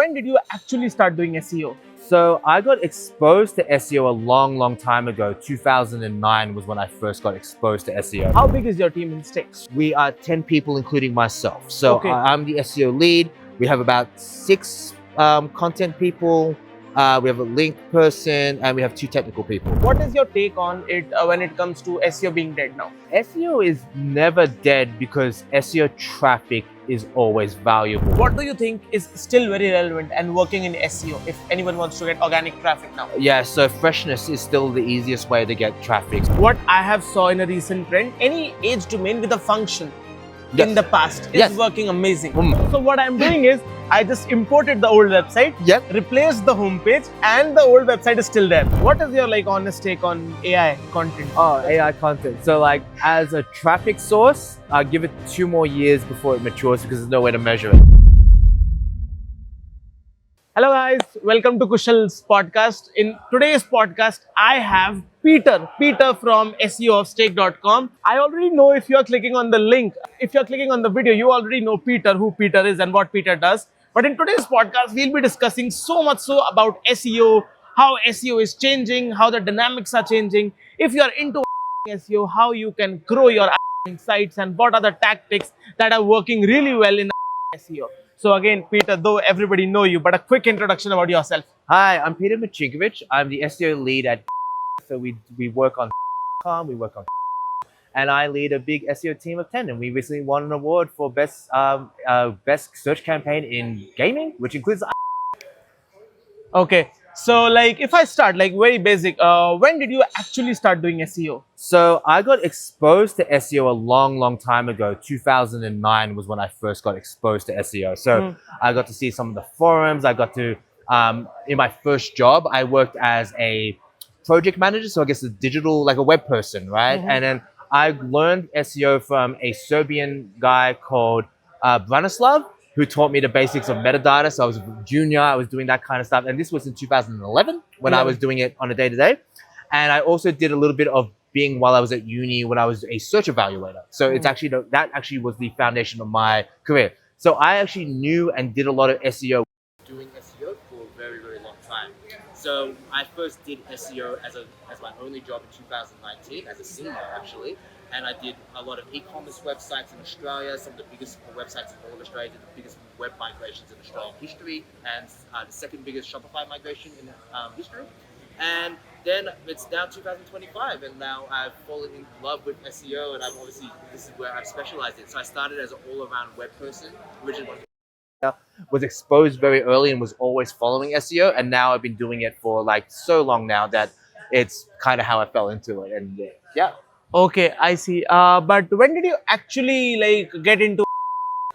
when did you actually start doing SEO? So I got exposed to SEO a long time ago. 2009 was when I first got exposed to SEO. How big is your team in stakes? We are 10 people, including myself. So Okay. I'm the SEO lead. We have about 6 content people. We have a link person and we have 2 technical people. What is your take on it when it comes to SEO being dead now? SEO is never dead because SEO traffic is always valuable. What do you think is still very relevant and working in SEO if anyone wants to get organic traffic now? Yeah, so freshness is still the easiest way to get traffic. What I have saw in a recent trend, any age domain with a function in the past is working amazing. So what I'm doing is I just imported the old website, replaced the homepage, and the old website is still there. What is your honest take on AI content? Oh, AI content. So as a traffic source, I'll give it 2 more years before it matures because there's no way to measure it. Hello guys, welcome to Kushal's podcast. In today's podcast, I have Peter from SEOofstake.com. I already know if you're clicking on the link, if you're clicking on the video, you already know Peter, who Peter is and what Peter does. But in today's podcast, we'll be discussing so much about SEO, how SEO is changing, how the dynamics are changing. If you're into SEO, how you can grow your sites and what are the tactics that are working really well in SEO. So again, Peter, though everybody know you, but a quick introduction about yourself. Hi, I'm Peter Machinkovich. I'm the SEO lead at so we work on we work on and I lead a big SEO team of 10, and we recently won an award for best search campaign in gaming, which includes. Okay, so if I start very basic, when did you actually start doing SEO? So I got exposed to SEO a long time ago. 2009 was when I first got exposed to SEO. So I got to see some of the forums. I got to in my first job, I worked as a project manager, so I guess a digital, a web person, right? And then I learned SEO from a Serbian guy called Branislav, who taught me the basics of metadata. So I was a junior, I was doing that kind of stuff. And this was in 2011 when I was doing it on a day-to-day. And I also did a little bit of being while I was at uni when I was a search evaluator. So it's actually, that actually was the foundation of my career. So I actually knew and did a lot of SEO. Doing SEO for a very long time. So I first did SEO as my only job in 2019 as a senior actually, and I did a lot of e-commerce websites in Australia, some of the biggest websites in all of Australia, did the biggest web migrations in Australian history, and the second biggest Shopify migration in history. And then it's now 2025, and now I've fallen in love with SEO, and this is where I've specialized in. So I started as an all-around web person, originally was exposed very early and was always following SEO, and now I've been doing it for so long now that it's kind of how I fell into it. And yeah. Okay, I see. But when did you actually get into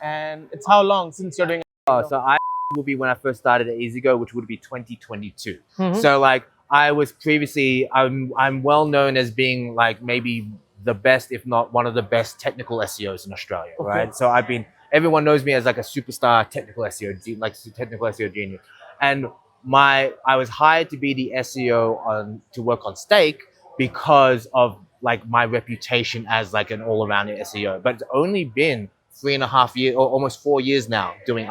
and it's how long since you're doing SEO? So I will be when I first started at EasyGo, which would be 2022. So I was previously, I'm well known as being maybe the best, if not one of the best technical SEOs in Australia, right? So everyone knows me as a superstar technical SEO, technical SEO genius. And I was hired to be the SEO to work on Stake because of my reputation as an all-around SEO. But it's only been 3.5 years or almost 4 years now doing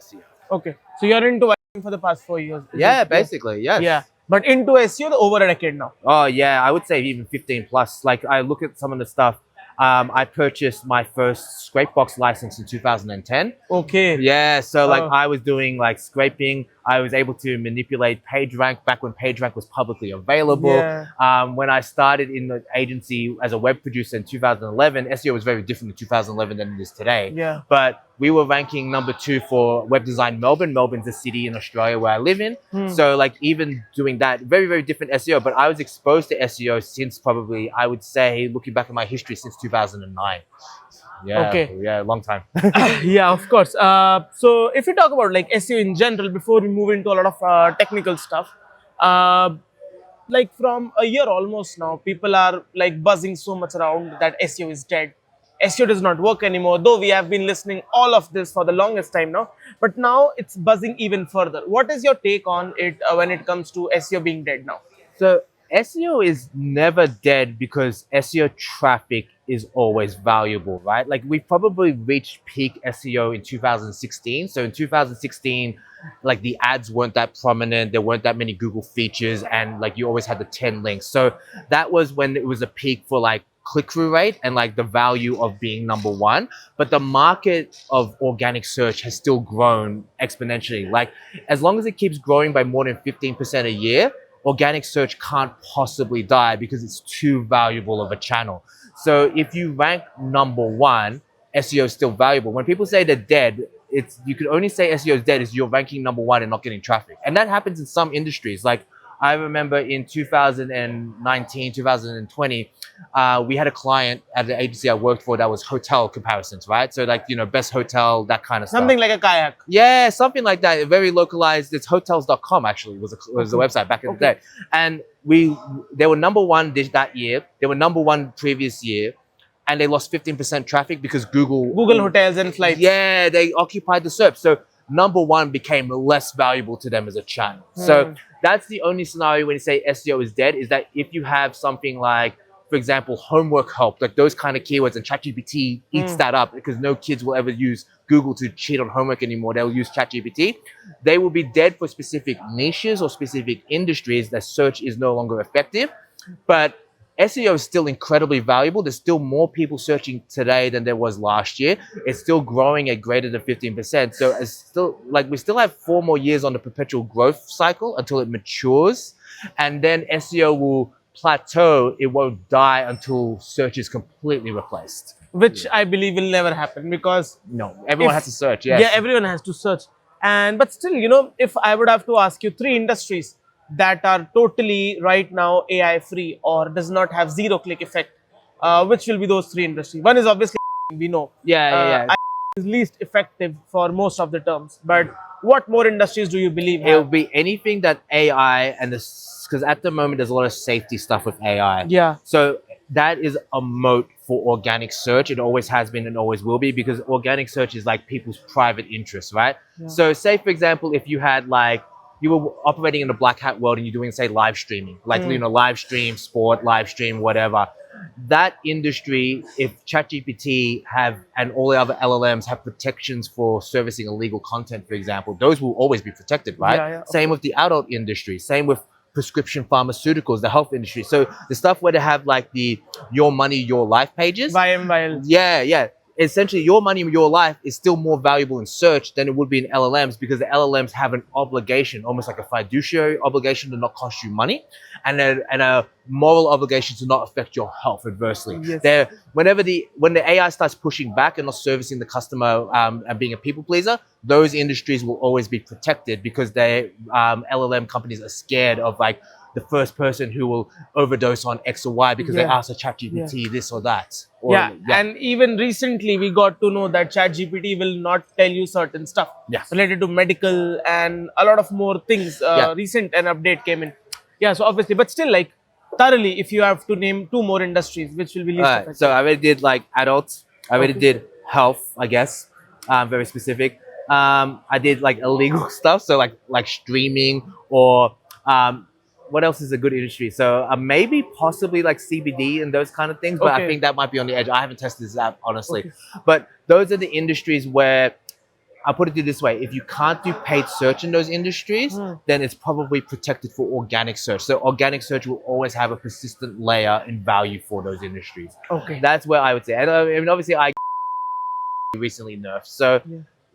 SEO. Okay, so you're into for the past 4 years. Yeah, basically, yes. Yeah, but into SEO over a decade now. Oh yeah, I would say even 15 plus. I look at some of the stuff. I purchased my first Scrapebox license in 2010. Okay. Yeah, so I was doing scraping. I was able to manipulate PageRank back when PageRank was publicly available. Yeah. When I started in the agency as a web producer in 2011, SEO was very different in 2011 than it is today. Yeah. But we were ranking number 2 for Web Design Melbourne. Melbourne's a city in Australia where I live in. So even doing that, very different SEO. But I was exposed to SEO since probably, I would say, looking back at my history, since 2009. Yeah, okay. Yeah, long time. Yeah, of course. So if you talk about SEO in general, before we move into a lot of technical stuff, from a year almost now, people are buzzing so much around that SEO is dead. SEO does not work anymore, though we have been listening all of this for the longest time now, but now it's buzzing even further. What is your take on it when it comes to SEO being dead now? So SEO is never dead because SEO traffic is always valuable, right? Like we probably reached peak SEO in 2016. So in 2016, like the ads weren't that prominent, there weren't that many Google features, and like you always had the 10 links. So that was when it was a peak for like click-through rate and like the value of being number one. But the market of organic search has still grown exponentially. Like as long as it keeps growing by more than 15% a year, organic search can't possibly die because it's too valuable of a channel. So if you rank number one, SEO is still valuable. When people say they're dead, it's you could only say SEO is dead if you're ranking number one and not getting traffic. And that happens in some industries. Like I remember in 2019, 2020, we had a client at the agency I worked for that was hotel comparisons, right? So like, you know, best hotel, that kind of stuff. Something like a kayak. Yeah, something like that. Very localized. It's hotels.com actually was the website back in the day. And they were number one that year. They were number one previous year. And they lost 15% traffic because Google hotels and flights. Yeah, they occupied the SERP. So number one became less valuable to them as a channel. So that's the only scenario when you say SEO is dead, is that if you have something like, for example, homework help, like those kind of keywords, and ChatGPT eats that up because no kids will ever use Google to cheat on homework anymore. They'll use ChatGPT. They will be dead for specific niches or specific industries that search is no longer effective. But SEO is still incredibly valuable. There's still more people searching today than there was last year. It's still growing at greater than 15%. So it's still like we still have 4 more years on the perpetual growth cycle until it matures. And then SEO will plateau. It won't die until search is completely replaced. Which I believe will never happen because everyone has to search. Yes. Yeah, everyone has to search. But still, you know, if I would have to ask you 3 industries that are totally right now AI free or does not have zero click effect, which will be those 3 industries? One is obviously we know. Yeah. Is least effective for most of the terms. But what more industries do you believe have? It'll be anything that AI and this, because at the moment there's a lot of safety stuff with AI. Yeah. So that is a moat for organic search. It always has been and always will be, because organic search is like people's private interests, right? Yeah. So say, for example, if you had like, you were operating in a black hat world and you're doing, say, live streaming, like, you know, live stream, sport, live stream, whatever. That industry, if ChatGPT and all the other LLMs have protections for servicing illegal content, for example, those will always be protected, right? Yeah. Same with the adult industry, same with prescription pharmaceuticals, the health industry. So the stuff where they have like the your money, your life pages. Viral. Yeah. Essentially, your money, your life is still more valuable in search than it would be in LLMs, because the LLMs have an obligation, almost like a fiduciary obligation, to not cost you money, and a moral obligation to not affect your health adversely. Yes. When the AI starts pushing back and not servicing the customer and being a people pleaser, those industries will always be protected, because LLM companies are scared of like the first person who will overdose on X or Y because they ask a ChatGPT this or that. And even recently we got to know that ChatGPT will not tell you certain stuff related to medical and a lot of more things. Recent an update came in. Yeah, so obviously, but still, like thoroughly, if you have to name 2 more industries, which will be least effective. So I already did like adults. I already did health, I guess, very specific. I did like illegal stuff, so like streaming or what else is a good industry? So maybe possibly like CBD and those kind of things, but I think that might be on the edge. I haven't tested this out, honestly. But those are the industries where, I'll put it this way, if you can't do paid search in those industries, then it's probably protected for organic search. So organic search will always have a persistent layer in value for those industries. That's where I would say. And I mean, obviously I recently nerfed. So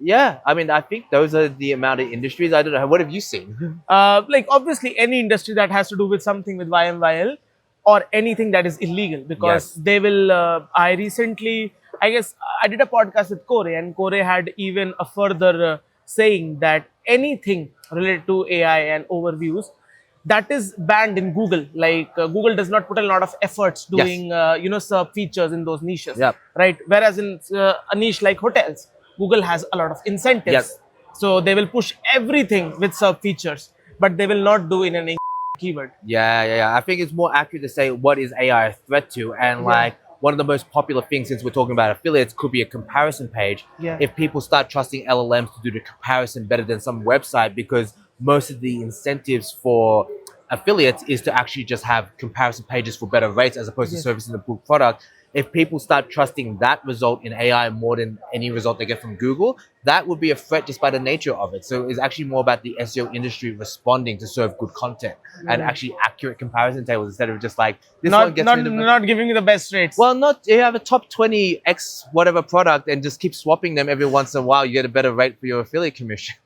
yeah, I mean, I think those are the amount of industries. I don't know. What have you seen? Like obviously any industry that has to do with something with YMYL or anything that is illegal, because they will, I guess I did a podcast with Kore, and Kore had even a further saying that anything related to AI and overviews that is banned in Google. Like Google does not put a lot of efforts doing, SERP features in those niches, right? Whereas in a niche like hotels, Google has a lot of incentives. So they will push everything with SERP features, but they will not do in an keyword. Yeah. I think it's more accurate to say what is AI a threat to, and like one of the most popular things, since we're talking about affiliates, could be a comparison page. If people start trusting LLMs to do the comparison better than some website, because most of the incentives for affiliates is to actually just have comparison pages for better rates as opposed to servicing the full product. If people start trusting that result in AI more than any result they get from Google, that would be a threat just by the nature of it. So it's actually more about the SEO industry responding to serve good content and actually accurate comparison tables instead of just like this one gets me the not giving you the best rates. well, not you have a top 20 X whatever product and just keep swapping them every once in a while. You get a better rate for your affiliate commission.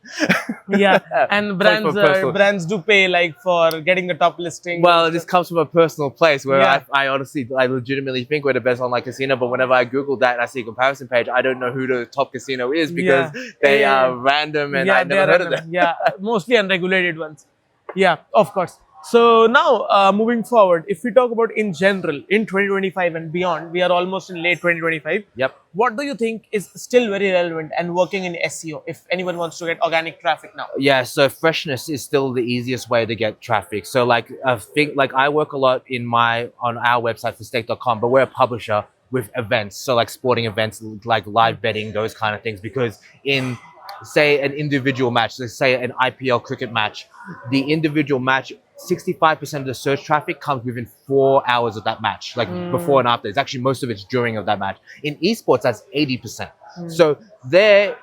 Yeah, and brands do pay like for getting the top listing. Well, this comes from a personal place where Yeah. I honestly, I legitimately think we're the best online casino. But whenever I Google that and I see a comparison page, I don't know who the top casino is because they are random and I never heard of them. Yeah, mostly unregulated ones. Yeah, of course. So now, moving forward, if we talk about in general, in 2025 and beyond, we are almost in late 2025. Yep. What do you think is still very relevant and working in SEO if anyone wants to get organic traffic now? Yeah, so freshness is still the easiest way to get traffic. So like I work a lot on our website for stake.com, but we're a publisher with events. So like sporting events, like live betting, those kind of things. Because in say an individual match, let's say an IPL cricket match, the individual match, 65% of the search traffic comes within 4 hours of that match, like before and after. It's actually most of it's during of that match. In esports, that's 80%. So they're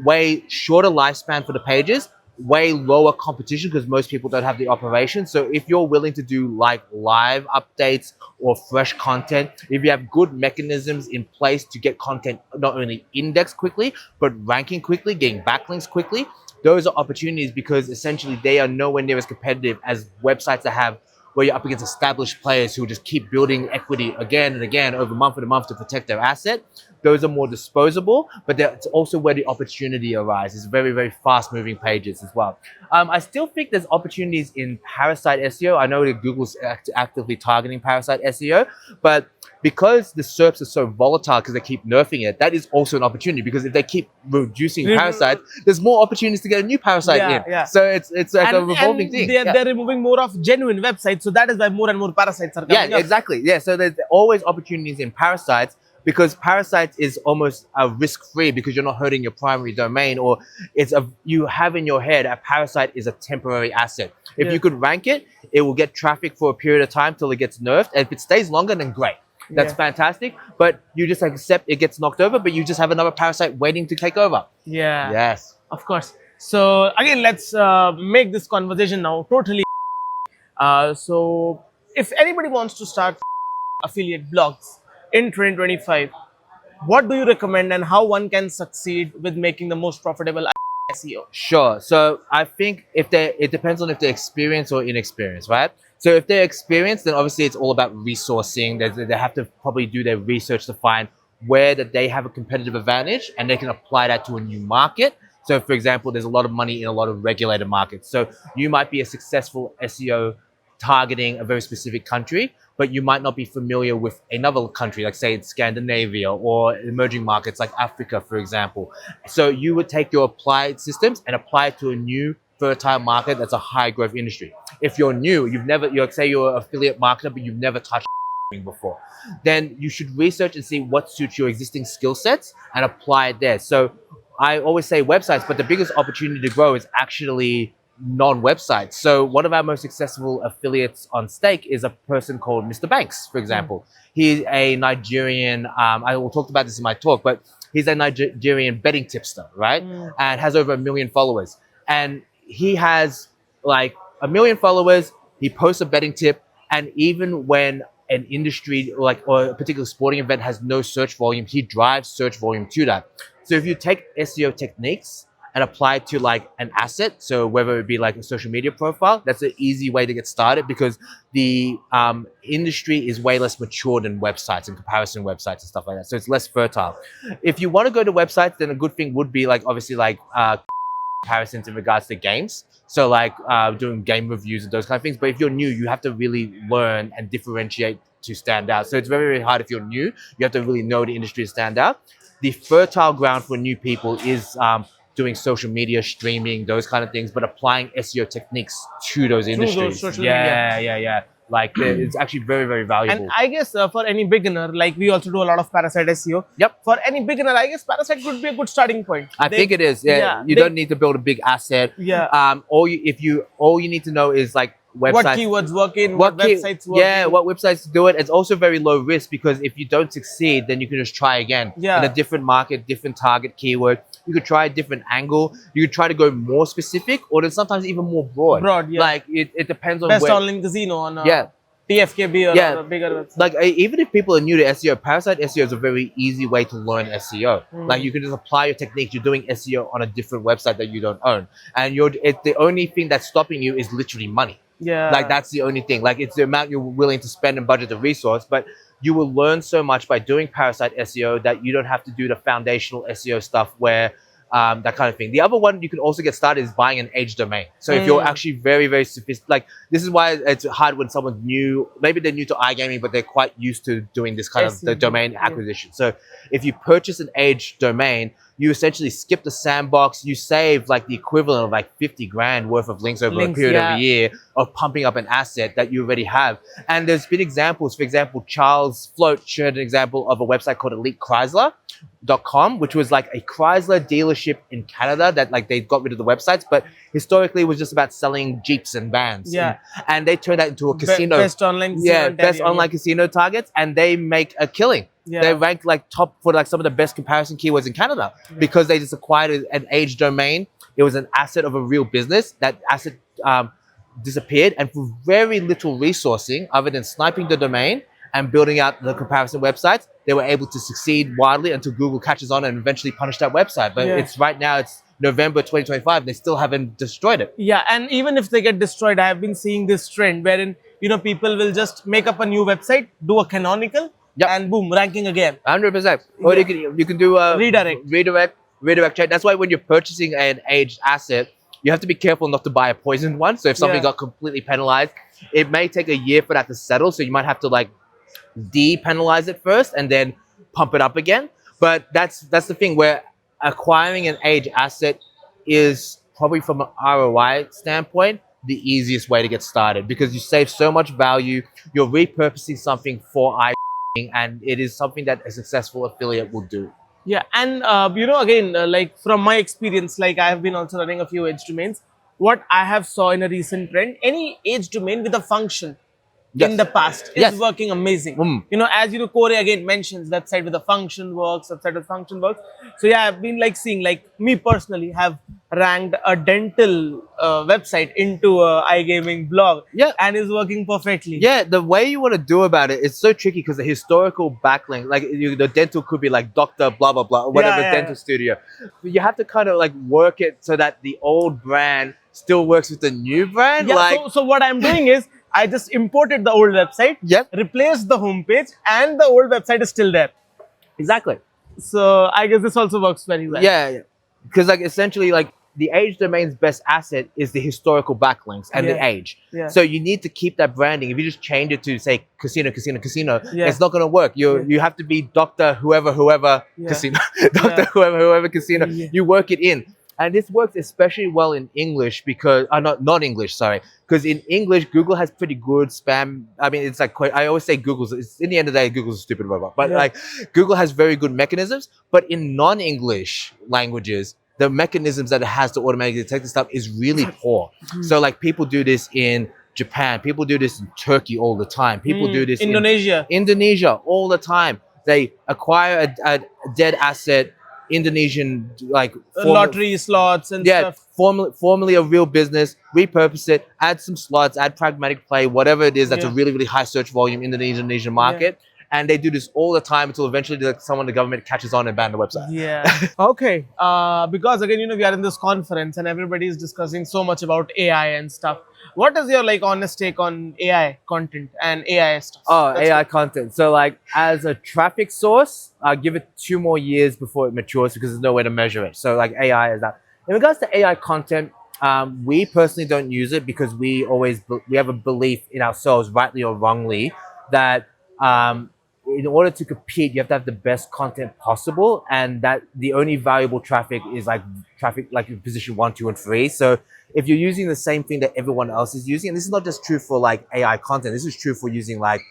way shorter lifespan for the pages, way lower competition because most people don't have the operation. So if you're willing to do like live updates or fresh content, if you have good mechanisms in place to get content not only indexed quickly, but ranking quickly, getting backlinks quickly, those are opportunities because essentially they are nowhere near as competitive as websites that have where you're up against established players who just keep building equity again and again over month after month to protect their asset. Those are more disposable, but that's also where the opportunity arises. Very, very fast moving pages as well. I still think there's opportunities in parasite SEO. I know that Google's actively targeting parasite SEO, but because the SERPs are so volatile because they keep nerfing it, that is also an opportunity because if they keep reducing parasites, there's more opportunities to get a new parasite in. Yeah. So it's like a revolving thing. They're removing more of genuine websites, so that is why more and more parasites are coming up. Exactly. Yeah, so there's always opportunities in parasites because parasites is almost risk-free because you're not hurting your primary domain, or you have in your head a parasite is a temporary asset. If you could rank it, it will get traffic for a period of time till it gets nerfed, and if it stays longer, then great. That's fantastic, but you just accept it gets knocked over, but you just have another parasite waiting to take over. Yeah. Yes. Of course. So again, let's make this conversation now totally. So if anybody wants to start affiliate blogs in 2025, what do you recommend and how one can succeed with making the most profitable SEO? Sure. So I think it depends on if they're experienced or inexperienced, right? So if they're experienced, then obviously it's all about resourcing. They have to probably do their research to find where that they have a competitive advantage and they can apply that to a new market. So for example, there's a lot of money in a lot of regulated markets. So you might be a successful SEO targeting a very specific country, but you might not be familiar with another country, like say it's Scandinavia or emerging markets like Africa, for example. So you would take your applied systems and apply it to a new fertile market that's a high growth industry. If you're new, say you're an affiliate marketer, but you've never touched before, then you should research and see what suits your existing skill sets and apply it there. So I always say websites, but the biggest opportunity to grow is actually non-websites. So one of our most successful affiliates on Stake is a person called Mr. Banks, for example. He's a Nigerian, I will talk about this in my talk, but he's a Nigerian betting tipster, right? And has over 1 million followers. And he has like 1 million followers, he posts a betting tip, and even when an industry or a particular sporting event has no search volume, he drives search volume to that. So if you take SEO techniques and apply it to like an asset, so whether it be like a social media profile, that's an easy way to get started because the industry is way less mature than websites and comparison websites and stuff like that. So it's less fertile. If you want to go to websites, then a good thing would be like obviously like comparisons in regards to games. So like doing game reviews and those kind of things. But if you're new, you have to really learn and differentiate to stand out. So it's very, very hard if you're new. You have to really know the industry to stand out. The fertile ground for new people is doing social media, streaming, those kind of things, but applying SEO techniques to those industries. Social media. Yeah. Like it's actually very, very valuable. And I guess for any beginner, like we also do a lot of parasite SEO. Yep. For any beginner, I guess parasite could be a good starting point. I think it is. Yeah. You don't need to build a big asset. Yeah. All you need to know is like websites. What keywords work in, what websites work yeah, in. what websites do it. It's also very low risk because if you don't succeed, then you can just try again in a different market, different target keyword. You could try a different angle. You could try to go more specific, or then sometimes even more broad. Broad, yeah. Like it depends on Best where. online casino on Yeah. TFKB or Yeah. on a bigger website. Like even if people are new to SEO, parasite SEO is a very easy way to learn SEO. Like you can just apply your techniques. You're doing SEO on a different website that you don't own, and the only thing that's stopping you is literally money. Yeah. Like that's the only thing. Like it's the amount you're willing to spend and budget the resource, but you will learn so much by doing parasite SEO that you don't have to do the foundational SEO stuff where that kind of thing. The other one you can also get started is buying an age domain. So if you're actually very, very sophisticated, like this is why it's hard when someone's new, maybe they're new to iGaming, but they're quite used to doing this kind of the domain acquisition. So if you purchase an age domain, you essentially skip the sandbox, you save like the equivalent of like 50 grand worth of links over a period of a year of pumping up an asset that you already have. And there's been examples, for example, Charles Float shared an example of a website called EliteChrysler.com, which was like a Chrysler dealership in Canada that like they got rid of the websites, but historically it was just about selling Jeeps and vans. Yeah. And they turned that into a casino. Best online casino. Best online casino targets, and they make a killing. They ranked like top for like some of the best comparison keywords in Canada because they just acquired an age domain. It was an asset of a real business. That asset disappeared, and for very little resourcing other than sniping the domain and building out the comparison websites, they were able to succeed wildly until Google catches on and eventually punish that website. But it's right now, it's November 2025, they still haven't destroyed it. Yeah, and even if they get destroyed, I have been seeing this trend wherein, you know, people will just make up a new website, do a canonical, and boom, ranking again. 100%. Or you can do a redirect check. That's why when you're purchasing an aged asset, you have to be careful not to buy a poisoned one. So if somebody got completely penalized, it may take a year for that to settle. So you might have to like depenalize it first and then pump it up again. But that's the thing where acquiring an age asset is probably from an ROI standpoint the easiest way to get started because you save so much value. You're repurposing something for and it is something that a successful affiliate will do. Yeah, and you know, again, like from my experience, like I have been also running a few age domains. What I have saw in a recent trend, any age domain with a function in the past is working amazing. You know, as you know, Corey again mentions website with a function works, website with function works. So yeah, I've been like seeing, like me personally have ranked a dental website into a iGaming blog and is working perfectly. Yeah, the way you want to do about it is so tricky because the historical backlink, like the dental could be like Dr. blah, blah, blah, or whatever dental studio. You have to kind of like work it so that the old brand still works with the new brand. Yeah, like, so what I'm doing is I just imported the old website, replaced the homepage, and the old website is still there. Exactly. So I guess this also works very well. Yeah, because like essentially like the age domain's best asset is the historical backlinks and the age. So you need to keep that branding. If you just change it to say casino, it's not going to work. You have to be Dr. whoever casino, Dr. whoever casino. You work it in. And this works especially well in English because, not English, sorry. Because in English, Google has pretty good spam. I mean, it's like, I always say Google's, in the end of the day, Google's a stupid robot. But like, Google has very good mechanisms. But in non-English languages, the mechanisms that it has to automatically detect this stuff is really poor. So like, people do this in Japan. People do this in Turkey all the time. People do this in Indonesia all the time. They acquire a dead asset, Indonesian like lottery slots and stuff. Formerly a real business, repurpose it, add some slots, add pragmatic play, whatever it is that's a really, really high search volume in the Indonesian market. And they do this all the time until eventually someone in the government catches on and ban the website. Okay. Because again, you know, we are in this conference and everybody is discussing so much about AI and stuff. What is your like honest take on AI content and AI stuff? AI content. So like as a traffic source, I'll give it 2 more years before it matures because there's no way to measure it. So like AI is that. In regards to AI content, we personally don't use it because we have a belief in ourselves, rightly or wrongly, that in order to compete, you have to have the best content possible, and that the only valuable traffic is like traffic like in position 1, 2, and 3. So if you're using the same thing that everyone else is using, and this is not just true for like AI content, this is true for using like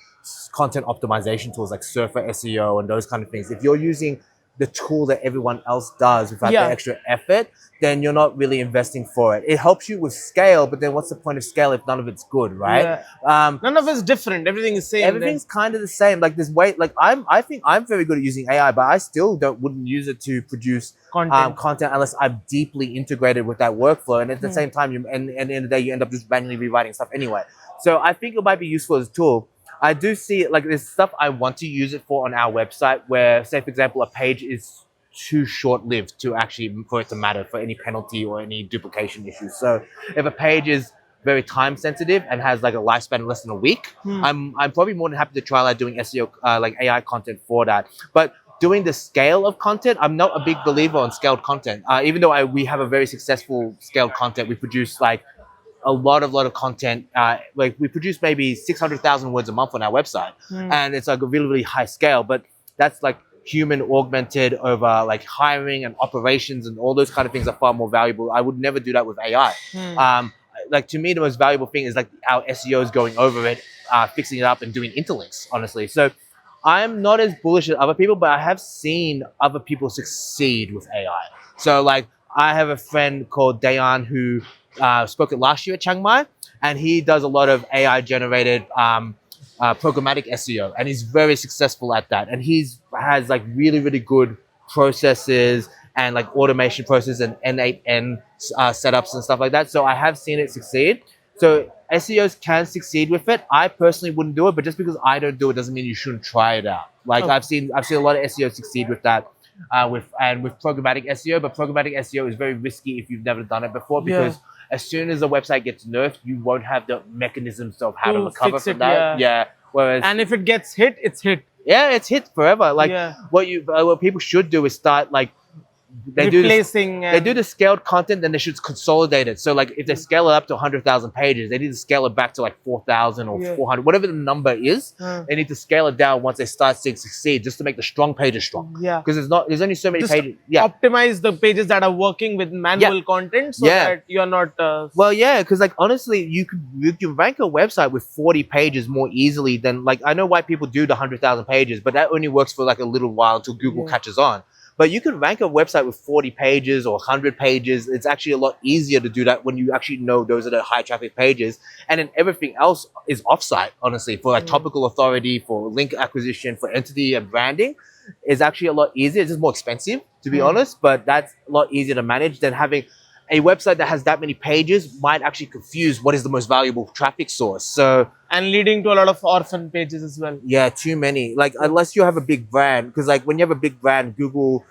content optimization tools like Surfer SEO and those kind of things. If you're using the tool that everyone else does without Yeah. the extra effort, then you're not really investing for it. It helps you with scale, but then what's the point of scale if none of it's good, right? Yeah. Um, None of it's different. Everything is same. everything's kind of the same. Like this way, like I think I'm very good at using AI, but I still wouldn't use it to produce content unless I'm deeply integrated with that workflow. And at the same time, and at the end of the day, you end up just manually rewriting stuff anyway. So I think it might be useful as a tool. I do see it, like there's stuff I want to use it for on our website where, say for example, a page is too short-lived to actually for it to matter for any penalty or any duplication issues. So if a page is very time sensitive and has like a lifespan of less than a week, I'm probably more than happy to try like doing SEO like AI content for that. But doing the scale of content, I'm not a big believer on scaled content. Even though we have a very successful scaled content, we produce like a lot of content. Like we produce maybe 600,000 words a month on our website, and it's like a really, really high scale. But that's like human augmented over like hiring and operations, and all those kind of things are far more valuable. I would never do that with AI. Like to me, the most valuable thing is like our SEOs going over it, fixing it up and doing interlinks, honestly. So I'm not as bullish as other people, but I have seen other people succeed with AI. So like I have a friend called Dayan who spoke it last year at Chiang Mai, and he does a lot of AI generated programmatic SEO, and he's very successful at that. And has like really, really good processes and like automation process and N8N setups and stuff like that. So I have seen it succeed. So SEOs can succeed with it. I personally wouldn't do it, but just because I don't do it doesn't mean you shouldn't try it out. Like I've seen a lot of SEOs succeed with that. With programmatic SEO, but programmatic SEO is very risky if you've never done it before, because as soon as the website gets nerfed, you won't have the mechanisms of how to recover from that. Whereas, and if it gets hit, it's hit. Yeah, it's hit forever. Like what people should do is start like they do the scaled content, then they should consolidate it. So like if they scale it up to 100,000 pages, they need to scale it back to like 4,000 or 400, whatever the number is. They need to scale it down once they start seeing succeed, just to make the strong pages strong. Because there's only so many pages. Optimize the pages that are working with manual content so that you're not. Well, yeah, because like honestly, you can rank a website with 40 pages more easily than like I know why people do the 100,000 pages, but that only works for like a little while until Google catches on. But you can rank a website with 40 pages or 100 pages. It's actually a lot easier to do that when you actually know those are the high traffic pages. And then everything else is offsite, honestly, for like topical authority, for link acquisition, for entity and branding is actually a lot easier. It's just more expensive, to be honest, but that's a lot easier to manage than having a website that has that many pages might actually confuse what is the most valuable traffic source. So and leading to a lot of orphan pages as well. Yeah, too many. Like unless you have a big brand, because like when you have a big brand, Google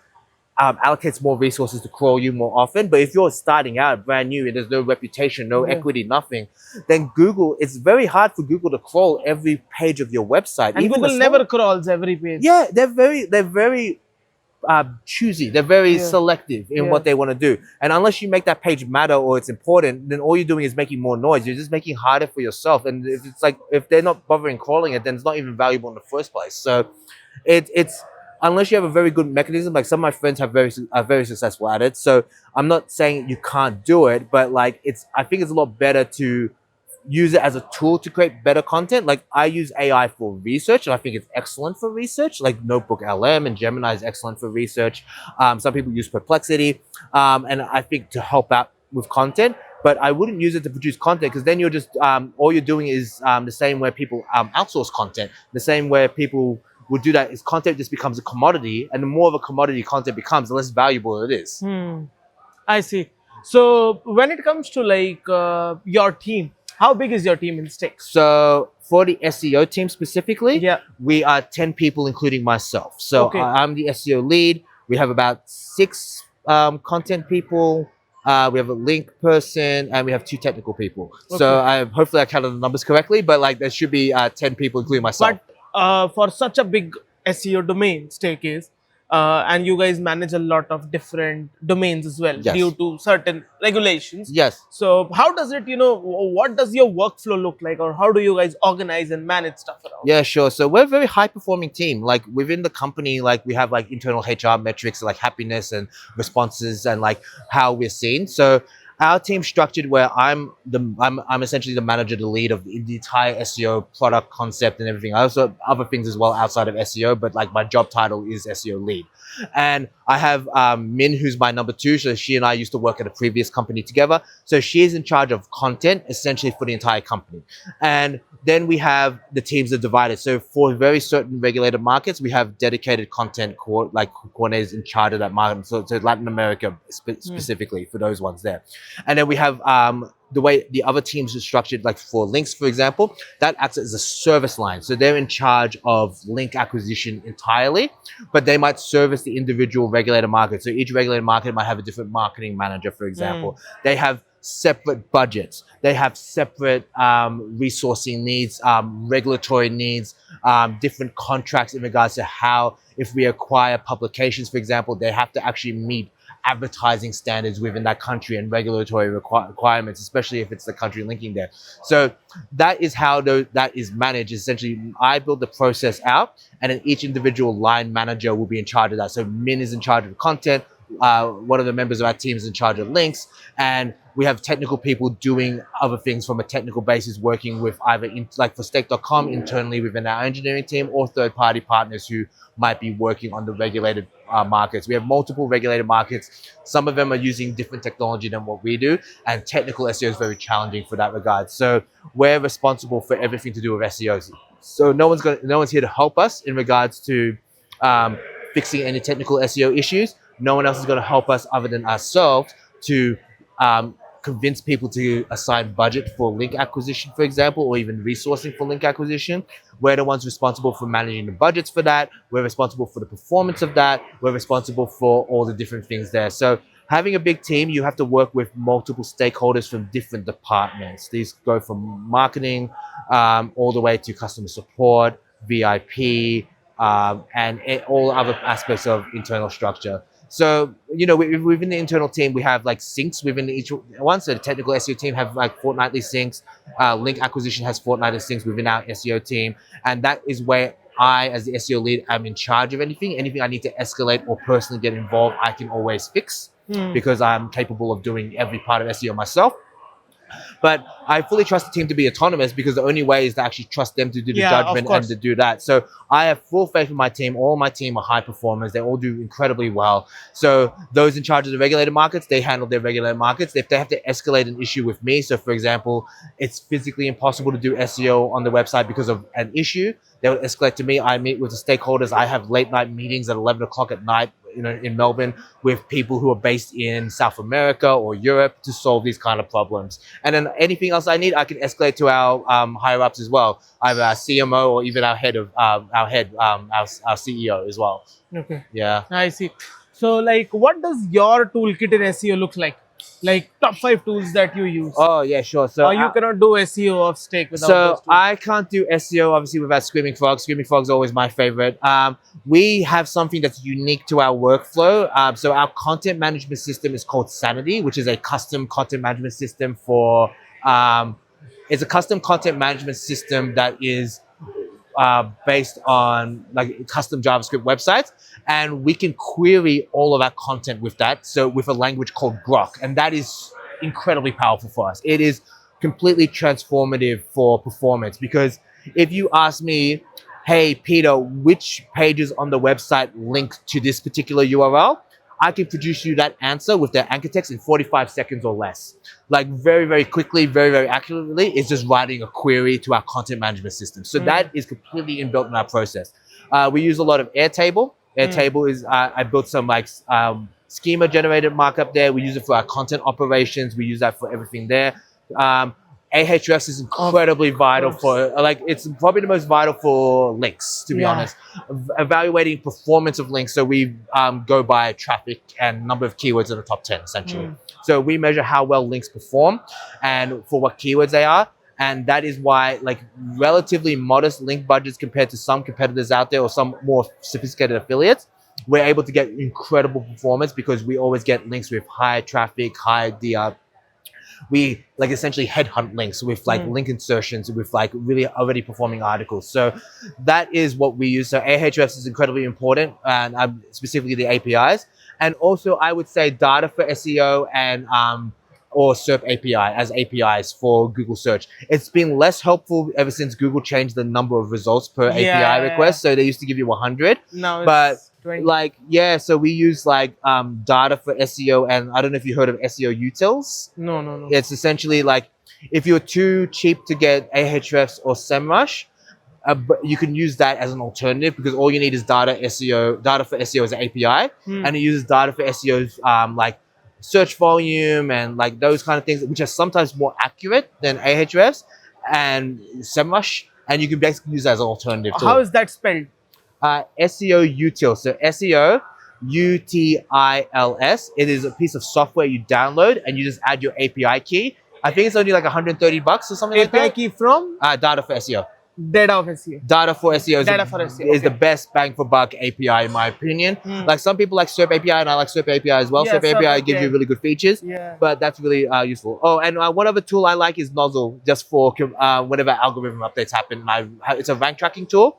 allocates more resources to crawl you more often. But if you're starting out brand new and there's no reputation, no equity, nothing, then Google, it's very hard for Google to crawl every page of your website. And Google never crawls every page. Yeah, they're very choosy. They're very selective in what they want to do. And unless you make that page matter or it's important, then all you're doing is making more noise. You're just making it harder for yourself. And if it's like, if they're not bothering crawling it, then it's not even valuable in the first place. So it's unless you have a very good mechanism, like some of my friends are very successful at it. So I'm not saying you can't do it, but like I think it's a lot better to use it as a tool to create better content. Like I use AI for research, and I think it's excellent for research. Like Notebook LM and Gemini is excellent for research. Some people use Perplexity, and I think to help out with content. But I wouldn't use it to produce content, because then you're just all you're doing is the same way people outsource content. The same way people would do that is content just becomes a commodity, and the more of a commodity content becomes, the less valuable it is. I see. So when it comes to like your team, how big is your team in Stix? So for the SEO team specifically, we are 10 people, including myself. So I'm the SEO lead. We have about 6 content people. We have a link person, and we have 2 technical people. So hopefully I counted the numbers correctly, but like there should be 10 people, including myself. But for such a big SEO domain, Stake is, and you guys manage a lot of different domains as well due to certain regulations. So how does it, what does your workflow look like, or how do you guys organize and manage stuff around? Yeah, sure. So we're a very high performing team. Like within the company, like we have like internal HR metrics, like happiness and responses and like how we're seen. So our team's structured where I'm essentially the manager, the lead of the entire SEO product concept and everything. I also other things as well outside of SEO, but like my job title is SEO lead. And I have Min, who's my number two. So she and I used to work at a previous company together. So she is in charge of content, essentially for the entire company. And then we have the teams are divided. So for very certain regulated markets, we have dedicated content coordinators in charge of that market. So Latin America specifically for those ones there. And then we have the way the other teams are structured, like for links, for example, that acts as a service line. So they're in charge of link acquisition entirely, but they might service the individual regulated market. So each regulated market might have a different marketing manager, for example. They have separate budgets. They have separate resourcing needs, regulatory needs, different contracts in regards to how, if we acquire publications, for example, they have to actually meet advertising standards within that country and regulatory requirements, especially if it's the country linking there. So that is how that is managed. Essentially, I build the process out, and then each individual line manager will be in charge of that. So Min is in charge of content. One of the members of our team is in charge of links, and we have technical people doing other things from a technical basis, working with either like for stake.com internally within our engineering team, or third-party partners who might be working on the regulated markets. We have multiple regulated markets. Some of them are using different technology than what we do, and technical SEO is very challenging for that regard. So we're responsible for everything to do with SEO. So no one's here to help us in regards to fixing any technical SEO issues. No one else is going to help us other than ourselves to convince people to assign budget for link acquisition, for example, or even resourcing for link acquisition. We're the ones responsible for managing the budgets for that. We're responsible for the performance of that. We're responsible for all the different things there. So having a big team, you have to work with multiple stakeholders from different departments. These go from marketing all the way to customer support, VIP, and all other aspects of internal structure. So, within the internal team, we have like syncs within each one. So the technical SEO team have like fortnightly syncs. Link acquisition has fortnightly syncs within our SEO team. And that is where I, as the SEO lead, am in charge of anything. Anything I need to escalate or personally get involved, I can always fix because I'm capable of doing every part of SEO myself. But I fully trust the team to be autonomous, because the only way is to actually trust them to do the judgment and to do that. So I have full faith in my team. All my team are high performers. They all do incredibly well. So those in charge of the regulated markets, they handle their regulated markets. If they have to escalate an issue with me, so for example, it's physically impossible to do SEO on the website because of an issue, they will escalate to me. I meet with the stakeholders. I have late night meetings at 11 o'clock at night, in Melbourne, with people who are based in South America or Europe to solve these kind of problems. And then anything else I need, I can escalate to our higher ups as well, either our CMO or even our CEO as well. Okay. Yeah. I see. So like, what does your toolkit in SEO look like? Like top 5 tools that you use. Oh yeah, sure. So or you cannot do SEO of Stake without those tools. I can't do SEO obviously without Screaming Frog. Screaming Frog is always my favorite. We have something that's unique to our workflow. So our content management system is called Sanity, which is a custom content management system for. It's a custom content management system that is based on like custom JavaScript websites, and we can query all of our content with that. So with a language called Grok, and that is incredibly powerful for us. It is completely transformative for performance, because if you ask me, hey Peter, which pages on the website link to this particular URL, I can produce you that answer with the anchor text in 45 seconds or less. Like very, very quickly, very, very accurately. It's just writing a query to our content management system. So that is completely inbuilt in our process. We use a lot of Airtable. Airtable is, I built some like schema generated markup there. We use it for our content operations. We use that for everything there. Ahrefs is incredibly vital for, like, it's probably the most vital for links, to be honest. Evaluating performance of links. So we go by traffic and number of keywords in the top 10, essentially. So we measure how well links perform and for what keywords they are. And that is why, like, relatively modest link budgets compared to some competitors out there or some more sophisticated affiliates, we're able to get incredible performance because we always get links with high traffic, high DR. We like essentially headhunt links with like link insertions with like really already performing articles. So that is what we use. So Ahrefs is incredibly important, and specifically the APIs. And also I would say data for SEO and or SERP API as APIs for Google search. It's been less helpful ever since Google changed the number of results per API request. So they used to give you 100. Now but 20. Like, yeah, so we use like data for SEO, and I don't know if you heard of SEO Utils. No, no, no. It's essentially like if you're too cheap to get Ahrefs or SEMrush, but you can use that as an alternative because all you need is data for SEO as an API, and it uses data for SEO's like search volume and like those kind of things, which are sometimes more accurate than Ahrefs and SEMrush, and you can basically use that as an alternative tool. How is that spelled? SEO Utils. So SEO UTILS. It is a piece of software you download and you just add your API key. I think it's only like $130 or something like that. API key from Data for SEO. Dead of SEO. Data for SEO Data for SEO, is the best bang for buck API in my opinion. Like some people like SERP API, and I like SERP API as well. Yeah, SERP API gives you really good features, but that's really useful. Oh, and one other tool I like is Nozzle, just for whenever algorithm updates happen. It's a rank tracking tool,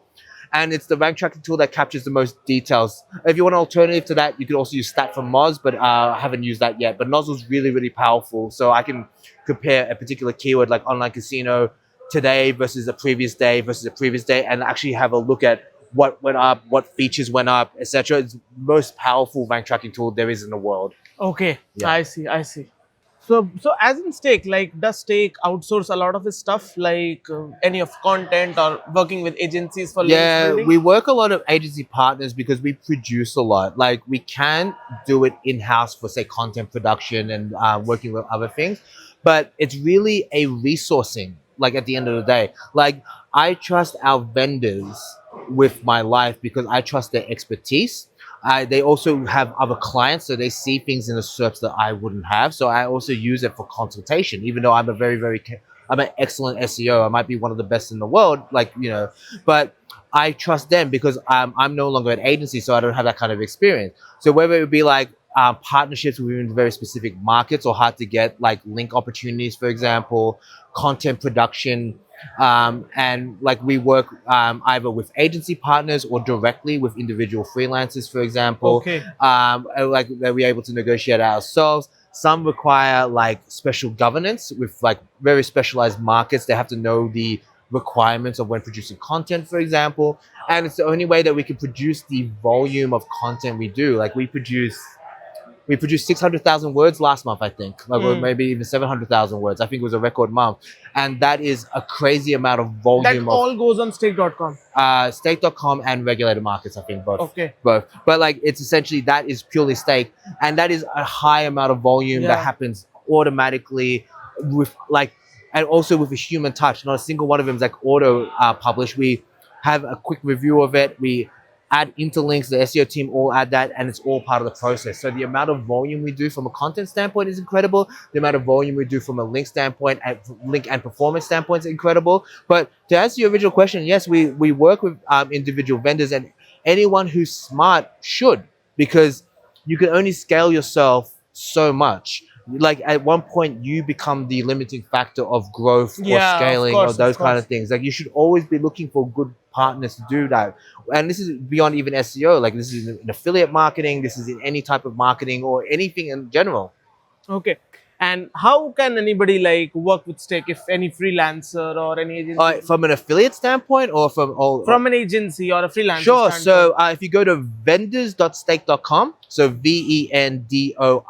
and it's the rank tracking tool that captures the most details. If you want an alternative to that, you could also use Stat from Moz, but I haven't used that yet. But Nozzle's really, really powerful, so I can compare a particular keyword like online casino today versus the previous day and actually have a look at what went up, what features went up, etc. It's the most powerful rank tracking tool there is in the world. Okay, Yeah. I see. So as in Stake, like does Stake outsource a lot of his stuff, like any of content or working with agencies for links building? We work a lot of agency partners because we produce a lot. Like we can do it in-house for say content production and working with other things, but it's really a resourcing. Like at the end of the day, like I trust our vendors with my life because I trust their expertise. They also have other clients, so they see things in the SERPs that I wouldn't have. So I also use it for consultation, even though I'm I'm an excellent SEO. I might be one of the best in the world, like, you know, but I trust them because I'm no longer an agency, so I don't have that kind of experience. So whether it would be like partnerships within very specific markets or hard to get like link opportunities, for example, content production, and like we work either with agency partners or directly with individual freelancers, for example. Okay. Like that we're able to negotiate ourselves. Some require like special governance with like very specialized markets. They have to know the requirements of when producing content, for example. And it's the only way that we can produce the volume of content we do. Like we produced 600,000 words last month, I think, like or maybe even 700,000 words. I think it was a record month, and that is a crazy amount of volume. That all goes on Stake.com. Stake.com and regulated markets, I think both. Okay. Both, but like it's essentially that is purely Stake, and that is a high amount of volume that happens automatically with like, and also with a human touch. Not a single one of them is like auto published. We have a quick review of it. We add interlinks, the SEO team all add that, and it's all part of the process. So the amount of volume we do from a content standpoint is incredible. The amount of volume we do from a link standpoint and link and performance standpoint is incredible. But to answer your original question, yes, we work with individual vendors, and anyone who's smart should, because you can only scale yourself so much. Like at one point you become the limiting factor of growth or scaling or those kind of things. Like you should always be looking for good partners to do that. And this is beyond even SEO. Like this is in affiliate marketing, this is in any type of marketing or anything in general. Okay. And how can anybody like work with Stake, if any freelancer or any agency? From an affiliate standpoint or from all? From an agency or a freelancer Sure. standpoint? So if you go to vendors.stake.com, so vendors.com,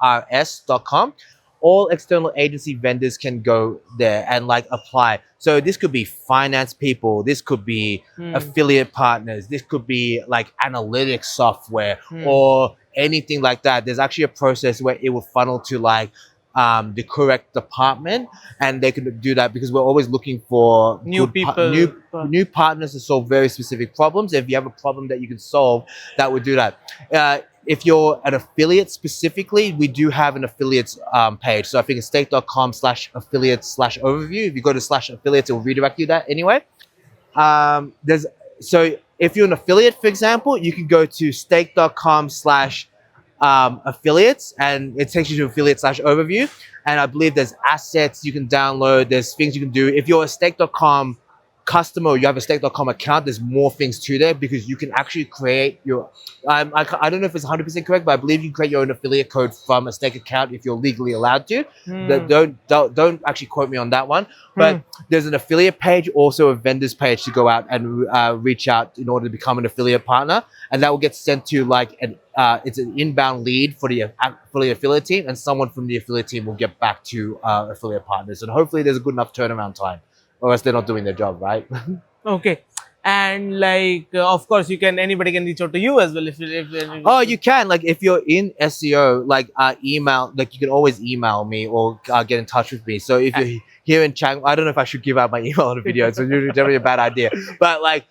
all external agency vendors can go there and like apply. So this could be finance people, this could be affiliate partners, this could be like analytics software or anything like that. There's actually a process where it will funnel to like the correct department, and they can do that because we're always looking for new people, new partners to solve very specific problems. If you have a problem that you can solve, that would do that. If you're an affiliate specifically, we do have an affiliates page. So I think it's stake.com/affiliates/overview. If you go to /affiliates, it will redirect you that anyway. So if you're an affiliate, for example, you can go to stake.com/affiliates, and it takes you to affiliate/overview. And I believe there's assets you can download. There's things you can do. If you're a stake.com customer or you have a stake.com account, there's more things to there because you can actually create your, I don't know if it's 100% correct, but I believe you can create your own affiliate code from a stake account if you're legally allowed to. Don't actually quote me on that one, but there's an affiliate page, also a vendors page to go out and reach out in order to become an affiliate partner. And that will get sent to like it's an inbound lead for the affiliate team, and someone from the affiliate team will get back to affiliate partners. And hopefully there's a good enough turnaround time, or else they're not doing their job, right? Okay. And like, of course, anybody can reach out to you as well if Oh, you can. Like, if you're in SEO, like email, like you can always email me or get in touch with me. So if you're here in Chiang, I don't know if I should give out my email on the video. It's definitely a bad idea. But like,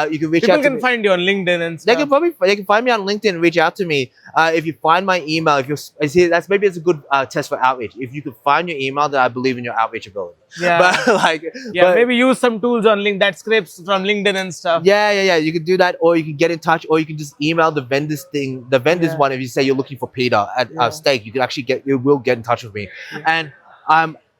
you can reach out. People can find you on LinkedIn and stuff. They can find me on LinkedIn and reach out to me. If you find my email, maybe it's a good test for outreach. If you can find your email, then I believe in your outreach ability. Yeah. But maybe use some tools on LinkedIn that scrapes from LinkedIn and stuff. Yeah. You can do that, or you can get in touch, or you can just email the vendors one. If you say you're looking for Peter at Stake, you will get in touch with me. And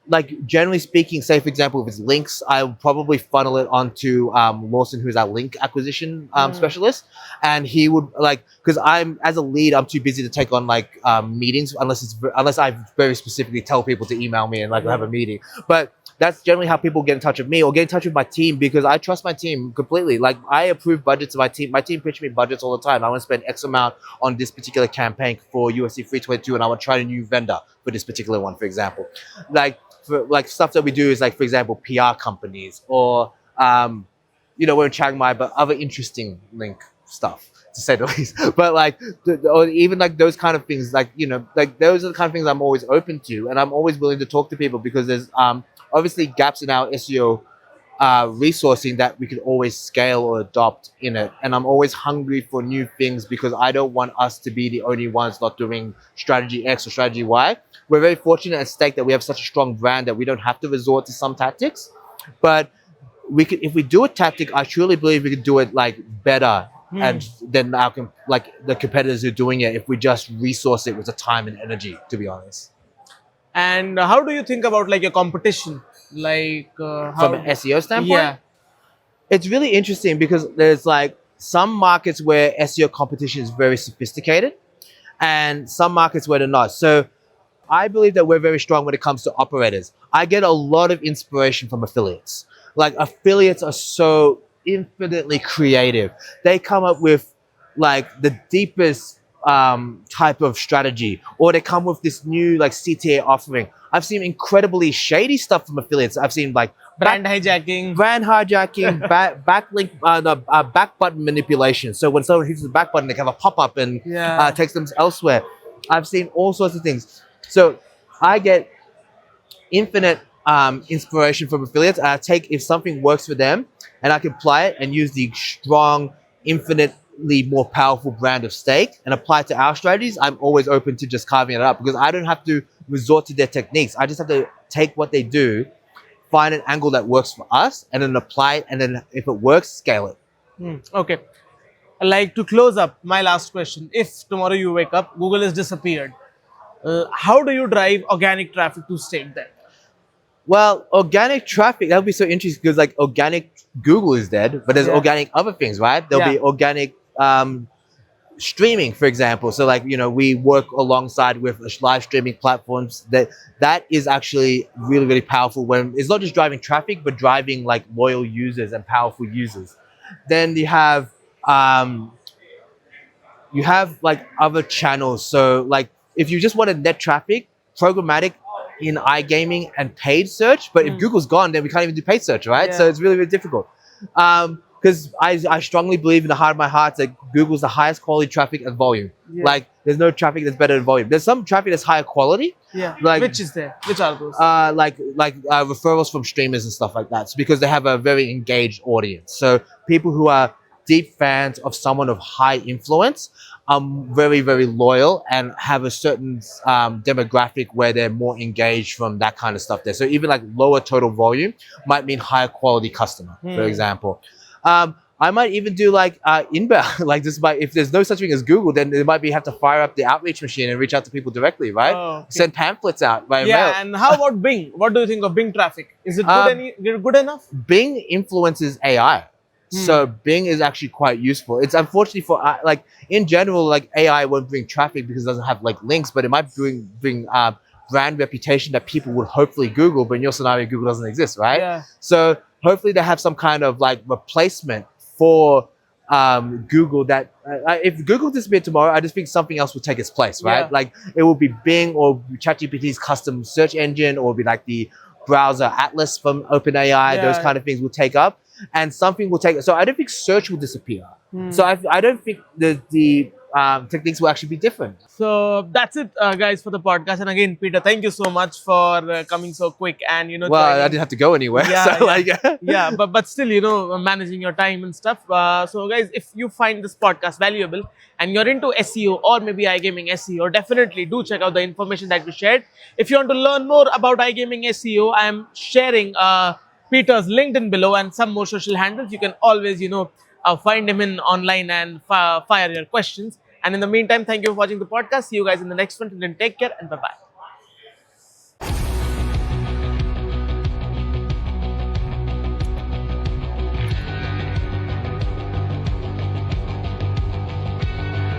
like, generally speaking, say for example, if it's links, I'll probably funnel it onto Lawson, who's our link acquisition specialist, and he would because as a lead, I'm too busy to take on like meetings unless I very specifically tell people to email me and like have a meeting. But that's generally how people get in touch with me or get in touch with my team, because I trust my team completely. Like, I approve budgets of my team. My team pitch me budgets all the time. I want to spend X amount on this particular campaign for USD 322, and I want to try a new vendor for this particular one, for example. Like stuff that we do is like, for example, PR companies or, we're in Chiang Mai, but other interesting link stuff, to say the least. But like, or even like those kind of things, like, like those are the kind of things I'm always open to. And I'm always willing to talk to people because there's obviously gaps in our SEO resourcing that we can always scale or adopt in it. And I'm always hungry for new things because I don't want us to be the only ones not doing strategy X or strategy Y. We're very fortunate at Stake that we have such a strong brand that we don't have to resort to some tactics. But if we do a tactic, I truly believe we can do it like better and than the competitors who are doing it if we just resource it with the time and energy, to be honest. And how do you think about like your competition? Like from an SEO standpoint? Yeah. It's really interesting because there's like some markets where SEO competition is very sophisticated and some markets where they're not. So I believe that we're very strong when it comes to operators. I get a lot of inspiration from affiliates. Like, affiliates are so infinitely creative. They come up with like the deepest type of strategy, or they come with this new like CTA offering. I've seen incredibly shady stuff from affiliates. I've seen like brand hijacking, backlink, back button manipulation. So when someone hits the back button, they have a pop-up and takes them elsewhere. I've seen all sorts of things. So I get infinite inspiration from affiliates. I take if something works for them and I can apply it and use the strong, infinitely more powerful brand of Stake and apply it to our strategies. I'm always open to just carving it up because I don't have to resort to their techniques. I just have to take what they do, find an angle that works for us, and then apply it. And then if it works, scale it. Okay. Like, to close up, my last question. If tomorrow you wake up, Google has disappeared, how do you drive organic traffic to Stake then? Well, organic traffic, that would be so interesting because like organic Google is dead, but there's organic other things, right? There'll be organic streaming, for example. So like, we work alongside with live streaming platforms that is actually really, really powerful when it's not just driving traffic, but driving like loyal users and powerful users. Then you have like other channels. So like if you just want to net traffic, programmatic in iGaming and paid search, but if Google's gone, then we can't even do paid search, right? So it's really, really difficult. Because I strongly believe in the heart of my heart that Google's the highest quality traffic and volume. Like, there's no traffic that's better than volume. There's some traffic that's higher quality. Like, which is there? Which are those? Like referrals from streamers and stuff like that. So because they have a very engaged audience. So people who are deep fans of someone of high influence are very, very loyal and have a certain demographic where they're more engaged from that kind of stuff there. So even like lower total volume might mean higher quality customer, for example. I might even do like inbound, like this might, if there's no such thing as Google, then they might be have to fire up the outreach machine and reach out to people directly, right? Oh, okay. Send pamphlets out by Yeah, mail. and how about Bing? What do you think of Bing traffic? Is it good enough? Bing influences AI. So Bing is actually quite useful. It's unfortunately for like in general, like AI won't bring traffic because it doesn't have like links, but it might bring brand reputation that people would hopefully Google, but in your scenario, Google doesn't exist, right? Yeah. So hopefully they have some kind of like replacement for Google that if Google disappeared tomorrow, I just think something else will take its place, right? Yeah. Like it will be Bing or ChatGPT's custom search engine, or be like the browser Atlas from OpenAI. Those kind of things will take up, and something will take. So I don't think search will disappear. So I don't think the techniques will actually be different. So that's it, guys, for the podcast. And again, Peter, thank you so much for coming so quick and Well, I didn't have to go anywhere. Yeah, so yeah, but still, managing your time and stuff. So guys, if you find this podcast valuable and you're into SEO or maybe iGaming SEO, definitely do check out the information that we shared. If you want to learn more about iGaming SEO, I am sharing Peter's LinkedIn below and some more social handles. You can always, find him in online and fire your questions. And in the meantime, thank you for watching the podcast. See you guys in the next one. Till then, take care and bye-bye.